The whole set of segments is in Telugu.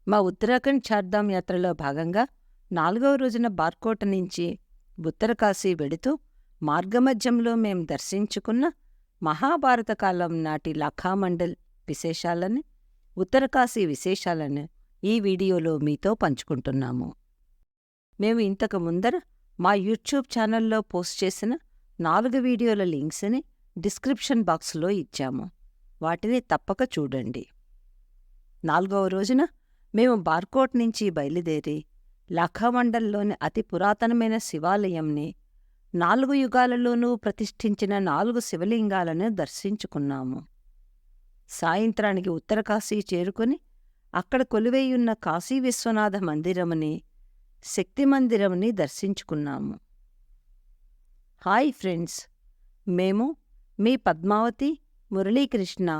మా ఉత్తరాఖండ్ చార్ధామ్ యాత్రలో భాగంగా 4వ రోజున బార్కోట నుంచి ఉత్తరకాశీ వెడుతూ మార్గమధ్యంలో మేం దర్శించుకున్న మహాభారత కాలం నాటి లఖామండల్ విశేషాలని, ఉత్తరకాశీ విశేషాలను ఈ వీడియోలో మీతో పంచుకుంటున్నాము. మేము ఇంతకు ముందర మా యూట్యూబ్ ఛానల్లో పోస్ట్ చేసిన 4 వీడియోల లింక్స్ని డిస్క్రిప్షన్ బాక్స్లో ఇచ్చాము. వాటిని తప్పక చూడండి. 4వ రోజున మేము బార్కోట్ నుంచి బయలుదేరి లఖామండల్లోని అతి పురాతనమైన శివాలయంని, 4 యుగాలలోనూ ప్రతిష్ఠించిన 4 శివలింగాలను దర్శించుకున్నాము. సాయంత్రానికి ఉత్తరకాశీ చేరుకుని అక్కడ కొలువైయున్న కాశీ విశ్వనాథ మందిరముని, శక్తి మందిరముని దర్శించుకున్నాము. హాయ్ ఫ్రెండ్స్, మేము మీ పద్మావతి, మురళీకృష్ణ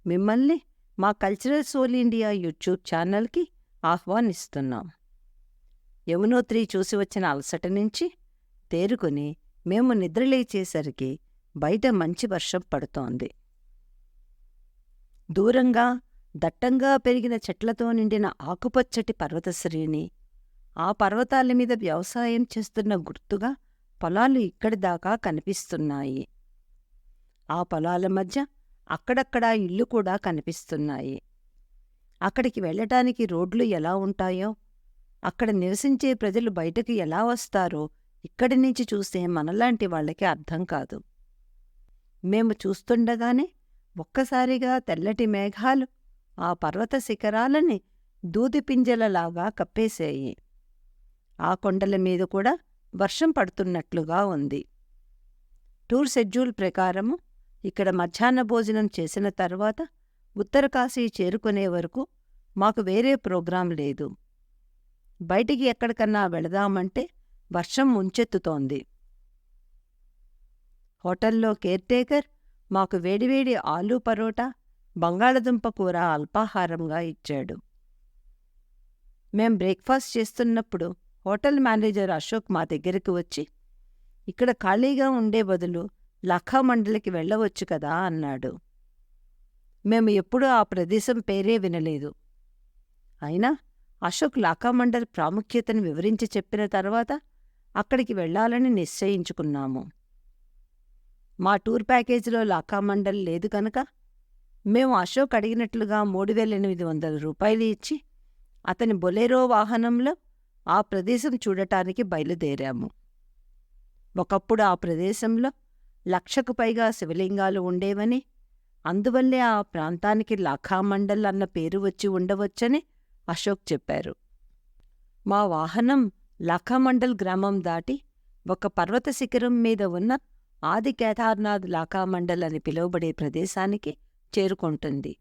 మిమ్మల్ని మా కల్చరల్ సోల్ ఇండియా యూట్యూబ్ ఛానల్కి ఆహ్వానిస్తున్నాం. యమునోత్రి చూసి వచ్చిన అలసట నుంచి తేరుకుని మేము నిద్రలేచేసరికి బయట మంచి వర్షం పడుతోంది. దూరంగా దట్టంగా పెరిగిన చెట్లతో నిండిన ఆకుపచ్చటి పర్వతశ్రేణి, ఆ పర్వతాల మీద వ్యవసాయం చేస్తున్న గుర్తుగా పొలాలు ఇక్కడిదాకా కనిపిస్తున్నాయి. ఆ పొలాల మధ్య అక్కడక్కడా ఇళ్ళు కూడా కనిపిస్తున్నాయి. అక్కడికి వెళ్ళటానికి రోడ్లు ఎలా ఉంటాయో, అక్కడ నివసించే ప్రజలు బయటకు ఎలా వస్తారో ఇక్కడి నుంచి చూస్తే మనలాంటి వాళ్ళకి అర్థం కాదు. మేము చూస్తుండగానే ఒక్కసారిగా తెల్లటి మేఘాలు ఆ పర్వత శిఖరాలని దూదిపింజలలాగా కప్పేశాయి. ఆ కొండల మీద కూడా వర్షం పడుతున్నట్లుగా ఉంది. టూర్ షెడ్యూల్ ప్రకారము ఇక్కడ మధ్యాహ్న భోజనం చేసిన తర్వాత ఉత్తరకాశీ చేరుకునే వరకు మాకు వేరే ప్రోగ్రాం లేదు. బయటికి ఎక్కడికన్నా వెళదామంటే వర్షం ముంచెత్తుతోంది. హోటల్లో కేర్టేకర్ మాకు వేడివేడి ఆలూ పరోటా, బంగాళదుంప కూర అల్పాహారంగా ఇచ్చాడు. మేం బ్రేక్ఫాస్ట్ చేస్తున్నప్పుడు హోటల్ మేనేజర్ అశోక్ మా దగ్గరికి వచ్చి, ఇక్కడ ఖాళీగా ఉండే బదులు లఖామండలికి వెళ్ళవచ్చు కదా అన్నాడు. మేము ఎప్పుడూ ఆ ప్రదేశం పేరే వినలేదు. అయినా అశోక్ లఖామండల్ ప్రాముఖ్యతను వివరించి చెప్పిన తర్వాత అక్కడికి వెళ్ళాలని నిశ్చయించుకున్నాము. మా టూర్ ప్యాకేజీలో లఖామండల్ లేదు కనుక మేము అశోక్ అడిగినట్లుగా 3,800 రూపాయలు ఇచ్చి అతని బొలెరో వాహనంలో ఆ ప్రదేశం చూడటానికి బయలుదేరాము. ఒకప్పుడు ఆ ప్రదేశంలో 1,00,000కు పైగా శివలింగాలు ఉండేవని, అందువల్లే ఆ ప్రాంతానికి లఖామండల్ అన్న పేరు వచ్చి ఉండవచ్చని అశోక్ చెప్పారు. మా వాహనం లఖామండల్ గ్రామం దాటి ఒక పర్వత శిఖరం మీద ఉన్న ఆది కేదార్నాథ్ లఖామండల్ అని పిలువబడే ప్రదేశానికి చేరుకుంటుంది.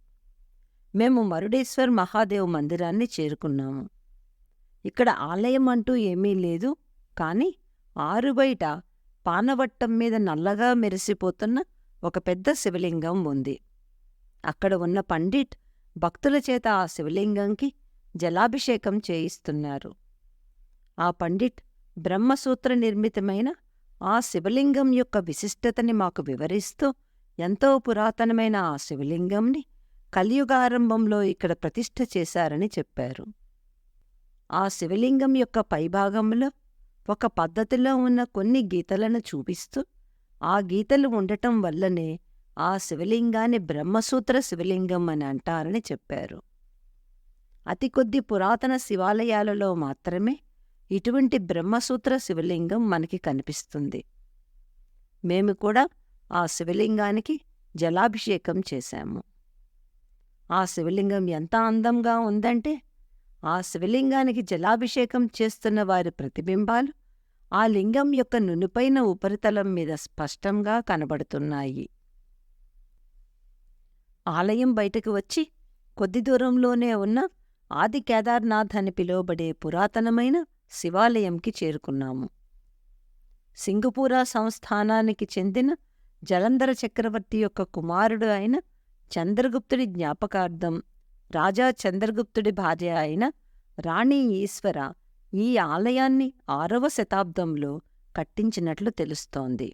మేము మరుడేశ్వర్ మహాదేవ్ మందిరాన్ని చేరుకున్నాము. ఇక్కడ ఆలయం అంటూ ఏమీ లేదు, కాని ఆరుబయట పానవట్టం మీద నల్లగా మెరిసిపోతున్న ఒక పెద్ద శివలింగం ఉంది. అక్కడ ఉన్న పండిట్ భక్తుల చేత ఆ శివలింగంకి జలాభిషేకం చేయిస్తున్నారు. ఆ పండిట్ బ్రహ్మసూత్ర నిర్మితమైన ఆ శివలింగం యొక్క విశిష్టతని మాకు వివరిస్తూ, ఎంతో పురాతనమైన ఆ శివలింగంని కలియుగారంభంలో ఇక్కడ ప్రతిష్ఠ చేశారని చెప్పారు. ఆ శివలింగం యొక్క పైభాగంలో ఒక పద్ధతిలో ఉన్న కొన్ని గీతలను చూపిస్తూ, ఆ గీతలు ఉండటం వల్లనే ఆ శివలింగాన్ని బ్రహ్మసూత్ర శివలింగం అని అంటారని చెప్పారు. అతి కొద్ది పురాతన శివాలయాలలో మాత్రమే ఇటువంటి బ్రహ్మసూత్ర శివలింగం మనకి కనిపిస్తుంది. మేము కూడా ఆ శివలింగానికి జలాభిషేకం చేశాము. ఆ శివలింగం ఎంత అందంగా ఉందంటే, ఆ శివలింగానికి జలాభిషేకం చేస్తున్న వారి ప్రతిబింబాలు ఆ లింగం యొక్క నునుపైన ఉపరితలం మీద స్పష్టంగా కనబడుతున్నాయి. ఆలయం బయటకు వచ్చి కొద్ది దూరంలోనే ఉన్న ఆది కేదార్నాథ్ అని పిలువబడే పురాతనమైన శివాలయంకి చేరుకున్నాము. సింగపూరా సంస్థానానికి చెందిన జలంధర చక్రవర్తి యొక్క కుమారుడు అయిన చంద్రగుప్తుడి జ్ఞాపకార్థం రాజా చంద్రగుప్తుడి భార్య అయిన రాణి ఈశ్వర ఈ ఆలయాన్ని 6వ శతాబ్దంలో కట్టించినట్లు తెలుస్తోంది.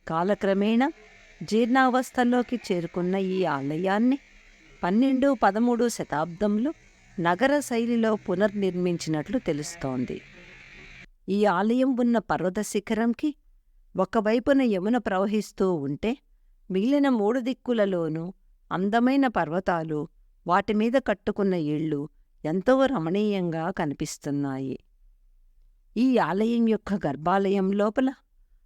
కాలక్రమేణా జీర్ణావస్థలోకి చేరుకున్న ఈ ఆలయాన్ని 12, 13 శతాబ్దంలో నగర శైలిలో పునర్నిర్మించినట్లు తెలుస్తోంది. ఈ ఆలయం ఉన్న పర్వత శిఖరంకి ఒకవైపున యమున ప్రవహిస్తూ ఉంటే మిగిలిన 3 దిక్కులలోనూ అందమైన పర్వతాలు, వాటిమీద కట్టుకున్న ఇళ్ళు ఎంతో రమణీయంగా కనిపిస్తున్నాయి. ఈ ఆలయం యొక్క గర్భాలయం లోపల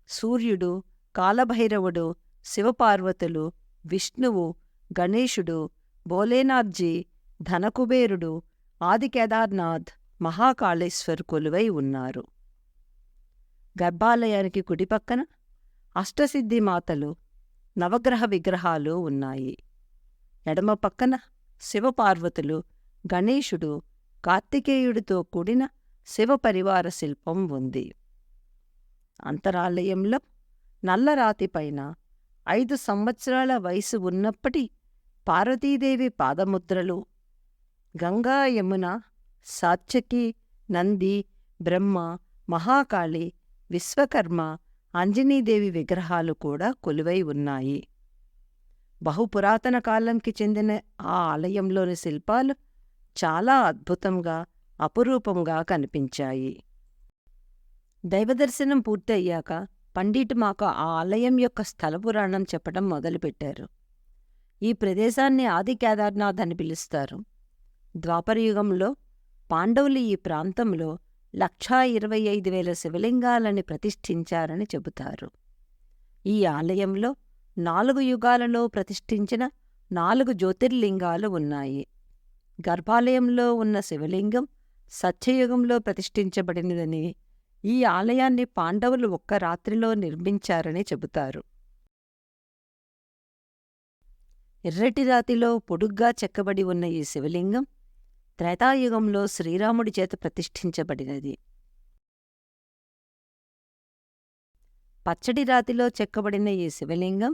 సూర్యుడు, కాలభైరవుడు, శివపార్వతులు, విష్ణువు, గణేశుడు, భోలేనాథ్జీ, ధనకుబేరుడు, ఆదికేదార్నాథ్, మహాకాళేశ్వర్ కొలువై ఉన్నారు. గర్భాలయానికి కుడిపక్కన అష్టసిద్ధిమాతలు, నవగ్రహ విగ్రహాలు ఉన్నాయి. ఎడమ పక్కన శివపార్వతులు, గణేశుడు, కార్తికేయుడితో కూడిన శివపరివార శిల్పం ఉంది. అంతరాలయంలో నల్లరాతిపైన 5 సంవత్సరాల వయసు ఉన్నప్పటి పార్వతీదేవి పాదముద్రలు, గంగా, యమున, సాత్యకి, నంది, బ్రహ్మ, మహాకాళి, విశ్వకర్మ, అంజనీదేవి విగ్రహాలు కూడా కొలువై ఉన్నాయి. బహుపురాతన కాలంకి చెందిన ఆ ఆలయంలోని శిల్పాలు చాలా అద్భుతంగా, అపురూపంగా కనిపించాయి. దైవదర్శనం పూర్తయ్యాక పండిట్ మాకు ఆ ఆలయం యొక్క స్థల పురాణం చెప్పడం మొదలుపెట్టారు. ఈ ప్రదేశాన్ని ఆది కేదార్నాథ్ అని పిలుస్తారు. ద్వాపరయుగంలో పాండవులు ఈ ప్రాంతంలో 1,25,000 శివలింగాలని ప్రతిష్ఠించారని చెబుతారు. ఈ ఆలయంలో 4 యుగాలలో ప్రతిష్ఠించిన 4 జ్యోతిర్లింగాలు ఉన్నాయి. గర్భాలయంలో ఉన్న శివలింగం సత్యయుగంలో ప్రతిష్ఠించబడినదని, ఈ ఆలయాన్ని పాండవులు ఒక్క రాత్రిలో నిర్మించారని చెబుతారు. ఎర్రటి రాతిలో పొడుగ్గా చెక్కబడి ఉన్న ఈ శివలింగం త్రేతాయుగంలో శ్రీరాముడి చేత ప్రతిష్ఠించబడినది. పచ్చడి రాతిలో చెక్కబడిన ఈ శివలింగం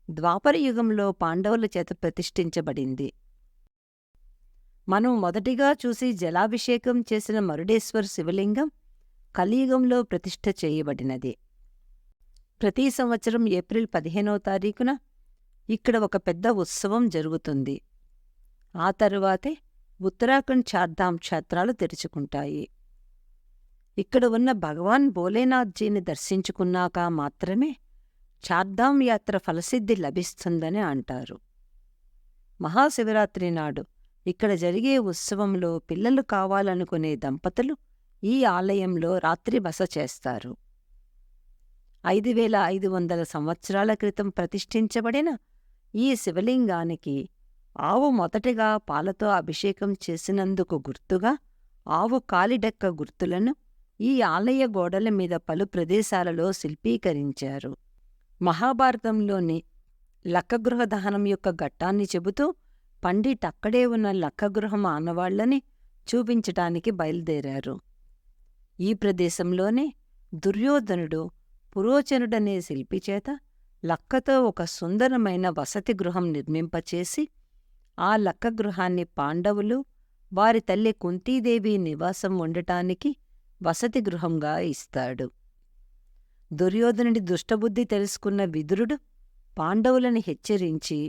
ద్వాపరయుగంలో పాండవుల చేత ప్రతిష్ఠించబడింది. మనం మొదటిగా చూసి జలాభిషేకం చేసిన మరుడేశ్వర్ శివలింగం కలియుగంలో ప్రతిష్ఠ చేయబడినది. ప్రతి సంవత్సరం ఏప్రిల్ 15వ తారీఖున ఇక్కడ ఒక పెద్ద ఉత్సవం జరుగుతుంది. ఆ తరువాతే ఉత్తరాఖండ్ చార్ధామ్ క్షేత్రాలు తెరుచుకుంటాయి. ఇక్కడ ఉన్న భగవాన్ భోలేనాథ్జీని దర్శించుకున్నాక మాత్రమే చార్ధామ్ యాత్ర ఫలసిద్ధి లభిస్తుందని అంటారు. మహాశివరాత్రి నాడు ఇక్కడ జరిగే ఉత్సవంలో పిల్లలు కావాలనుకునే దంపతులు ఈ ఆలయంలో రాత్రి బస చేస్తారు. 5,500 సంవత్సరాల క్రితం ప్రతిష్ఠించబడిన ఈ శివలింగానికి ఆవు మొదటగా పాలతో అభిషేకం చేసినందుకు గుర్తుగా ఆవు కాలిడెక్క గుర్తులను ఈ ఆలయ గోడల మీద పలు ప్రదేశాలలో శిల్పీకరించారు. మహాభారతంలోని లక్కగృహ దహనం యొక్క ఘట్టాన్ని చెబుతూ పండిట్ అక్కడే ఉన్న లక్కగృహం ఆనవాళ్లని చూపించటానికి బయలుదేరారు. ఈ ప్రదేశంలోనే దుర్యోధనుడు పురోచనుడనే శిల్పిచేత లక్కతో ఒక సుందరమైన వసతి గృహం నిర్మింపచేసి ఆ లక్కగృహాన్ని పాండవులు, వారి తల్లి కుంతీదేవి నివాసం ఉండటానికి వసతి గృహంగా ఇస్తాడు. దుర్యోధనుడి దుష్టబుద్ధి తెలుసుకున్న విదురుడు పాండవులని హెచ్చరించి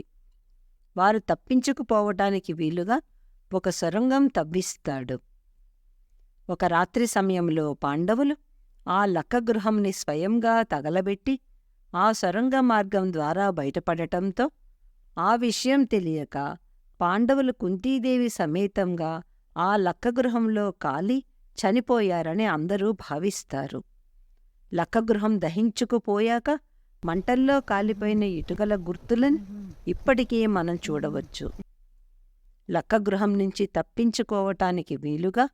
వారు తప్పించుకుపోవటానికి వీలుగా ఒక సొరంగం తవ్విస్తాడు. ఒక రాత్రి సమయంలో పాండవులు ఆ లక్కగృహంని స్వయంగా తగలబెట్టి ఆ సొరంగ మార్గం ద్వారా బయటపడటంతో ఆ విషయం తెలియక పాండవులు కుంతీదేవి సమేతంగా ఆ లక్కగృహంలో కాలి చనిపోయారని అందరూ భావిస్తారు. లక్కగృహం దహించుకుపోయాక మంటల్లో కాలిపోయిన ఇటుకల గుర్తులను ఇప్పటికీ మనం చూడవచ్చు. లక్కగృహం నుంచి తప్పించుకోవటానికి వీలుగా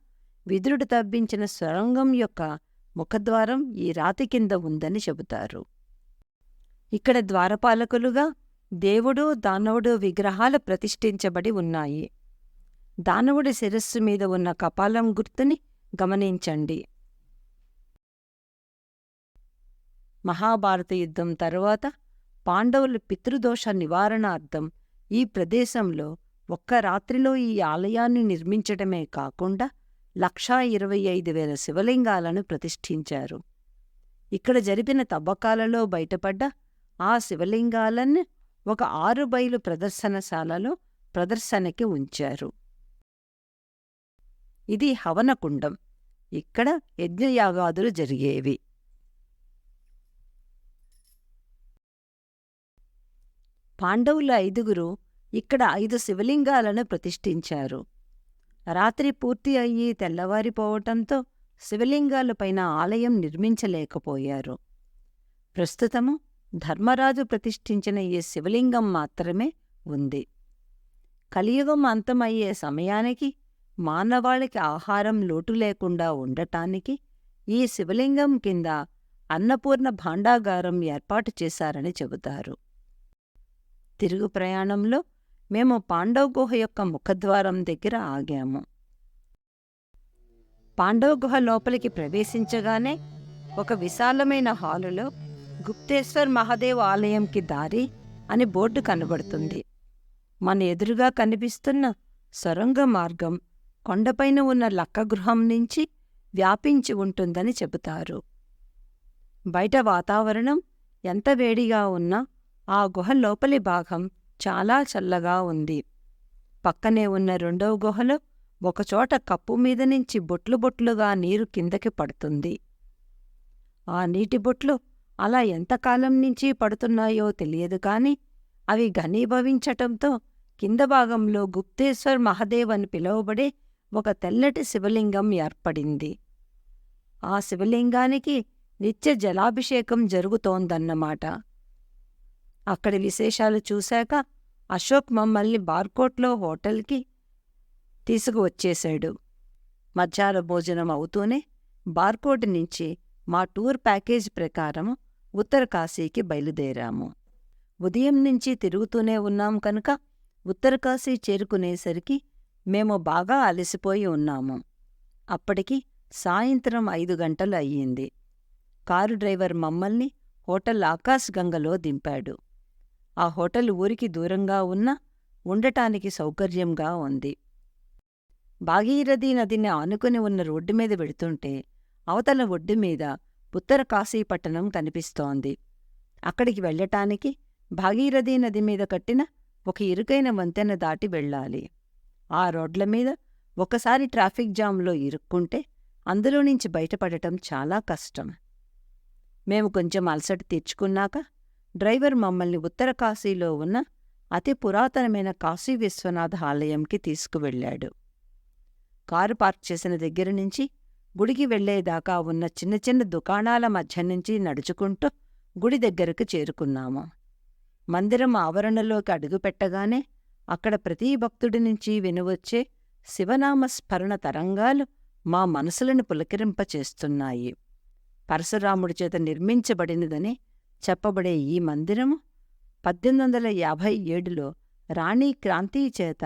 విదురుడు తవ్వించిన సొరంగం యొక్క ముఖద్వారం ఈ రాతి కింద ఉందని చెబుతారు. ఇక్కడ ద్వారపాలకులుగా దేవుడు, దానవుడు విగ్రహాలు ప్రతిష్ఠించబడి ఉన్నాయి. దానవుడి శిరస్సు మీద ఉన్న కపాలం గుర్తుని గమనించండి. మహాభారత యుద్ధం తరువాత పాండవులు పితృదోష నివారణార్థం ఈ ప్రదేశంలో ఒక్క రాత్రిలో ఈ ఆలయాన్ని నిర్మించడమే కాకుండా 1,25,000 శివలింగాలను ప్రతిష్ఠించారు. ఇక్కడ జరిపిన తవ్వకాలలో బయటపడ్డ ఆ శివలింగాలను ఒక 6 బయలు ప్రదర్శనశాలలో ప్రదర్శనకి ఉంచారు. ఇది హవనకుండం. ఇక్కడ యజ్ఞయాగాదులు జరిగేవి. పాండవులు 5గురు ఇక్కడ 5 శివలింగాలను ప్రతిష్ఠించారు. రాత్రి పూర్తి అయ్యి తెల్లవారిపోవటంతో శివలింగాలపైన ఆలయం నిర్మించలేకపోయారు. ప్రస్తుతము ధర్మరాజు ప్రతిష్ఠించిన ఈ శివలింగం మాత్రమే ఉంది. కలియుగం అంతమయ్యే సమయానికి మానవాళికి ఆహారం లోటు లేకుండా ఉండటానికి ఈ శివలింగం కింద అన్నపూర్ణ భాండాగారం ఏర్పాటు చేశారని చెబుతారు. తిరుగు ప్రయాణంలో మేము పాండవ గుహ యొక్క ముఖద్వారం దగ్గర ఆగాము. పాండవ గుహ లోపలికి ప్రవేశించగానే ఒక విశాలమైన హాలులో గుప్తేశ్వర్ మహాదేవ్ ఆలయంకి దారి అని బోర్డు కనబడుతుంది. మన ఎదురుగా కనిపిస్తున్న సొరంగ మార్గం కొండపైన ఉన్న లక్కగృహం నుంచి వ్యాపించి ఉంటుందని చెబుతారు. బయట వాతావరణం ఎంత వేడిగా ఉన్నా ఆ గుహ లోపలి భాగం చాలా చల్లగా ఉంది. పక్కనే ఉన్న రెండవ గుహలో ఒకచోట కప్పు మీద నుంచి బొట్లు బొట్లుగా నీరు కిందకి పడుతుంది. ఆ నీటి బొట్లు అలా ఎంతకాలం నుంచి పడుతున్నాయో తెలియదు కాని అవి ఘనీభవించటంతో కింద భాగంలో గుప్తేశ్వర్ మహాదేవ్ అని పిలువబడే ఒక తెల్లటి శివలింగం ఏర్పడింది. ఆ శివలింగానికి నిత్య జలాభిషేకం జరుగుతోందన్నమాట. అక్కడి విశేషాలు చూశాక అశోక్ మమ్మల్ని బార్కోట్లో హోటల్కి తీసుకువచ్చేశాడు. మధ్యాహ్న భోజనం అవుతూనే బార్కోట్ నుంచి మా టూర్ ప్యాకేజ్ ప్రకారం ఉత్తరకాశీకి బయలుదేరాము. ఉదయం నుంచి తిరుగుతూనే ఉన్నాం కనుక ఉత్తరకాశీ చేరుకునేసరికి మేము బాగా అలసిపోయి ఉన్నాము. అప్పటికి సాయంత్రం 5 గంటలు అయ్యింది. కారు డ్రైవర్ మమ్మల్ని హోటల్ ఆకాశ్ గంగలో దింపాడు. ఆ హోటల్ ఊరికి దూరంగా ఉన్నా ఉండటానికి సౌకర్యంగా ఉంది. భాగీరథీ నదిని ఆనుకుని ఉన్న రోడ్డు మీద వెడుతుంటే అవతల ఒడ్డు మీద ఉత్తరకాశీ పట్టణం కనిపిస్తోంది. అక్కడికి వెళ్లటానికి భాగీరథీ నది మీద కట్టిన ఒక ఇరుకైన వంతెన దాటి వెళ్ళాలి. ఆ రోడ్ల మీద ఒకసారి ట్రాఫిక్ జామ్లో ఇరుక్కుంటే అందులో నుంచి బయటపడటం చాలా కష్టం. మేము కొంచెం అలసట తీర్చుకున్నాక డ్రైవర్ మమ్మల్ని ఉత్తరకాశీలో ఉన్న అతి పురాతనమైన కాశీ విశ్వనాథ ఆలయంకి తీసుకువెళ్ళాడు. కారు పార్క్ చేసిన దగ్గర నుంచి గుడికి వెళ్లేదాకా ఉన్న చిన్న చిన్న దుకాణాల మధ్య నుంచి నడుచుకుంటూ గుడి దగ్గరకు చేరుకున్నాము. మందిరం ఆవరణలోకి అడుగుపెట్టగానే అక్కడ ప్రతి భక్తుడి నుంచి వినువచ్చే శివనామస్మరణ తరంగాలు మా మనసులను పులకిరింపచేస్తున్నాయి. పరశురాముడి చేత నిర్మించబడినదని చెప్పబడే ఈ మందిరము 1857లో రాణి క్రాంతి చేత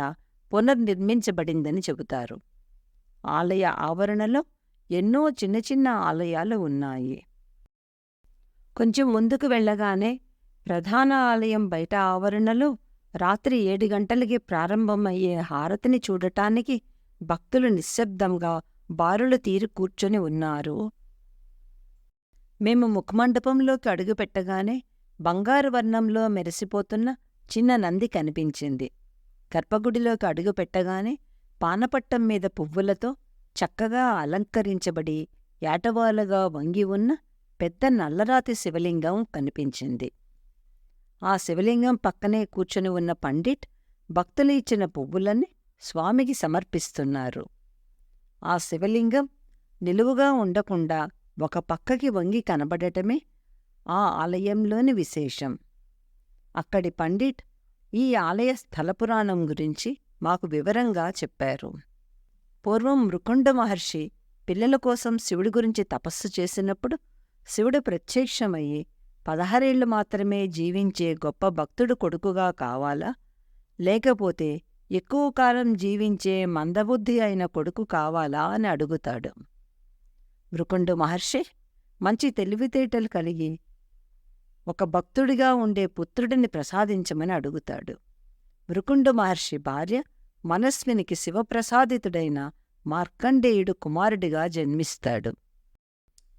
పునర్నిర్మించబడిందని చెబుతారు. ఆలయ ఆవరణలో ఎన్నో చిన్న చిన్న ఆలయాలు ఉన్నాయి. కొంచెం ముందుకు వెళ్ళగానే ప్రధాన ఆలయం బయట ఆవరణలో రాత్రి 7 గంటలకి ప్రారంభమయ్యే హారతిని చూడటానికి భక్తులు నిశ్శబ్దంగా బారులు తీరి కూర్చొని ఉన్నారు. మేము ముఖమండపంలోకి అడుగుపెట్టగానే బంగారు వర్ణంలో మెరిసిపోతున్న చిన్న నంది కనిపించింది. గర్భగుడిలోకి అడుగుపెట్టగానే పానపట్టం మీద పువ్వులతో చక్కగా అలంకరించబడి ఏటవాలుగా వంగి ఉన్న పెద్ద నల్లరాతి శివలింగం కనిపించింది. ఆ శివలింగం పక్కనే కూర్చుని ఉన్న పండిట్ భక్తులు ఇచ్చిన పువ్వులన్నీ స్వామికి సమర్పిస్తున్నారు. ఆ శివలింగం నిలువుగా ఉండకుండా ఒక పక్కకి వంగి కనబడటమే ఆ ఆలయంలోని విశేషం. అక్కడి పండిట్ ఈ ఆలయ స్థలపురాణం గురించి మాకు వివరంగా చెప్పారు. పూర్వం మృకుండ మహర్షి పిల్లల కోసం శివుడి గురించి తపస్సు చేసినప్పుడు శివుడు ప్రత్యక్షమయ్యి 16 ఏళ్లు మాత్రమే జీవించే గొప్ప భక్తుడు కొడుకుగా కావాలా, లేకపోతే ఎక్కువ కాలం జీవించే మందబుద్ధి అయిన కొడుకు కావాలా అని అడుగుతాడు. మృకుండు మహర్షి మంచి తెలివితేటలు కలిగి ఒక భక్తుడిగా ఉండే పుత్రుడిని ప్రసాదించమని అడుగుతాడు. మృకుండు మహర్షి భార్య మనస్వినికి శివప్రసాదితుడైన మార్కండేయుడు కుమారుడిగా జన్మిస్తాడు.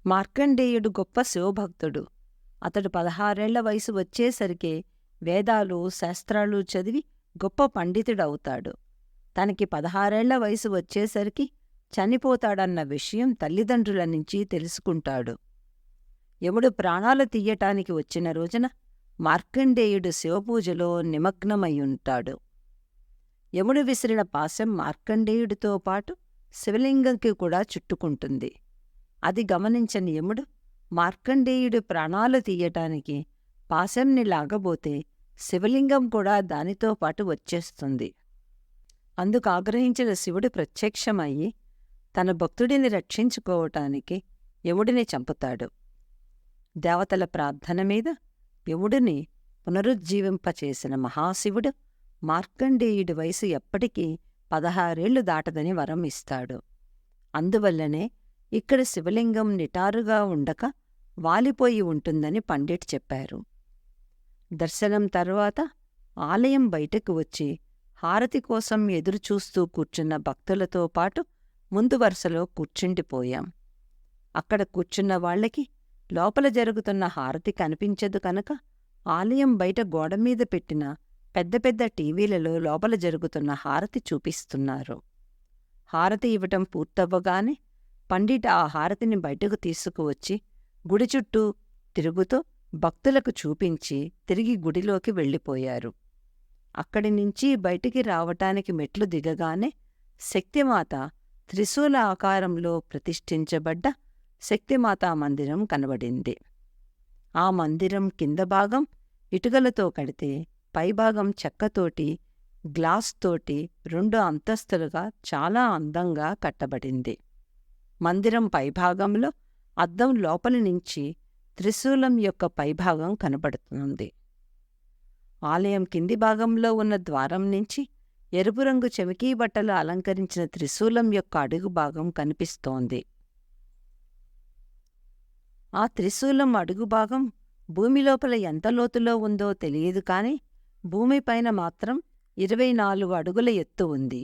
మార్కండేయుడు గొప్ప శివభక్తుడు. అతడు 16 ఏళ్ల వయసు వచ్చేసరికే వేదాలు శాస్త్రాలు చదివి గొప్ప పండితుడవుతాడు. తనకి 16 ఏళ్ల వయసు వచ్చేసరికి చనిపోతాడన్న విషయం తల్లిదండ్రుల నుంచి తెలుసుకుంటాడు. యముడు ప్రాణాలు తీయటానికి వచ్చిన రోజున మార్కండేయుడు శివపూజలో నిమగ్నమయ్యుంటాడు. యముడు విసిరిన పాశం మార్కండేయుడితో పాటు శివలింగంకి కూడా చుట్టుకుంటుంది. అది గమనించని యముడు మార్కండేయుడు ప్రాణాలు తీయటానికి పాశంని లాగబోతే శివలింగం కూడా దానితో పాటు వచ్చేస్తుంది. అందుకు ఆగ్రహించిన శివుడు ప్రత్యక్షమయ్యి తన భక్తుడిని రక్షించుకోవటానికి యముడిని చంపుతాడు. దేవతల ప్రార్థన మీద యముడిని పునరుజ్జీవింపచేసిన మహాశివుడు మార్కండేయుడి వయసు ఎప్పటికీ 16 దాటదని వరం ఇస్తాడు. అందువల్లనే ఇక్కడ శివలింగం నిటారుగా ఉండక వాలిపోయి ఉంటుందని పండిట్ చెప్పారు. దర్శనం తరువాత ఆలయం బయటకు వచ్చి హారతి కోసం ఎదురుచూస్తూ కూర్చున్న భక్తులతో పాటు ముందు వరుసలో కూర్చుండిపోయాం. అక్కడ కూర్చున్న వాళ్లకి లోపల జరుగుతున్న హారతి కనిపించదు కనుక ఆలయం బయట గోడమీద పెట్టిన పెద్ద పెద్ద టీవీలలో లోపల జరుగుతున్న హారతి చూపిస్తున్నారు. హారతి ఇవ్వటం పూర్తవ్వగానే పండిట్ ఆ హారతిని బయటకు తీసుకువచ్చి గుడి చుట్టూ తిరుగుతూ భక్తులకు చూపించి తిరిగి గుడిలోకి వెళ్ళిపోయారు. అక్కడి నుంచి బయటికి రావటానికి మెట్లు దిగగానే శక్తిమాత త్రిశూల ఆకారంలో ప్రతిష్ఠించబడ్డ శక్తిమాతా మందిరం కనబడింది. ఆ మందిరం కింద భాగం ఇటుకలతో కడితే పైభాగం చెక్కతోటి గ్లాస్తోటి 2 అంతస్తులుగా చాలా అందంగా కట్టబడింది. మందిరం పైభాగంలో అద్దం లోపలి నుంచి త్రిశూలం యొక్క పైభాగం కనబడుతుంది. ఆలయం కింది భాగంలో ఉన్న ద్వారం నుంచి ఎరుపు రంగు చెమికీ బట్టలు అలంకరించిన త్రిశూలం యొక్క అడుగు భాగం కనిపిస్తోంది. ఆ త్రిశూలం అడుగుభాగం భూమి లోపల ఎంత లోతులో ఉందో తెలియదు కాని భూమిపైన మాత్రం 24 అడుగుల ఎత్తు ఉంది.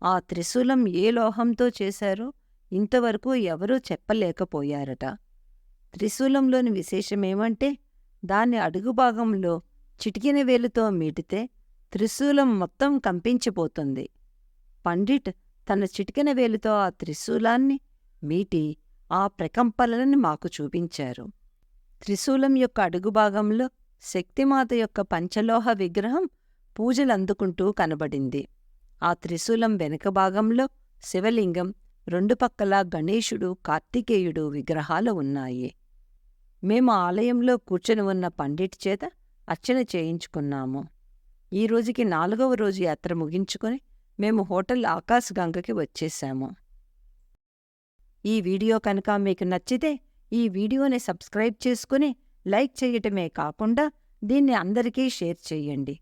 ఆ త్రిశూలం ఏ లోహంతో చేశారో ఇంతవరకు ఎవరూ చెప్పలేకపోయారట. త్రిశూలంలోని విశేషమేమంటే దాని అడుగుభాగంలో చిటికిన వేలుతో మీటితే త్రిశూలం మొత్తం కంపించిపోతుంది. పండిట్ తన చిటికిన వేలుతో ఆ త్రిశూలాన్ని మీటి ఆ ప్రకంపనలను మాకు చూపించారు. త్రిశూలం యొక్క అడుగుభాగంలో శక్తిమాత యొక్క పంచలోహ విగ్రహం పూజలందుకుంటూ కనబడింది. ఆ త్రిశూలం వెనుక భాగంలో శివలింగం, 2 పక్కలా గణేశుడు, కార్తికేయుడు విగ్రహాలు ఉన్నాయి. మేము ఆలయంలో కూర్చొని ఉన్న పండిట్ చేత అర్చన చేయించుకున్నాము. ఈ రోజుకి 4వ రోజు యాత్ర ముగించుకొని మేము హోటల్ ఆకాశ్ గంగకి వచ్చేశాము. ఈ వీడియో కనుక మీకు నచ్చితే ఈ వీడియోని సబ్స్క్రైబ్ చేసుకుని లైక్ చేయటమే కాకుండా దీన్ని అందరికీ షేర్ చెయ్యండి.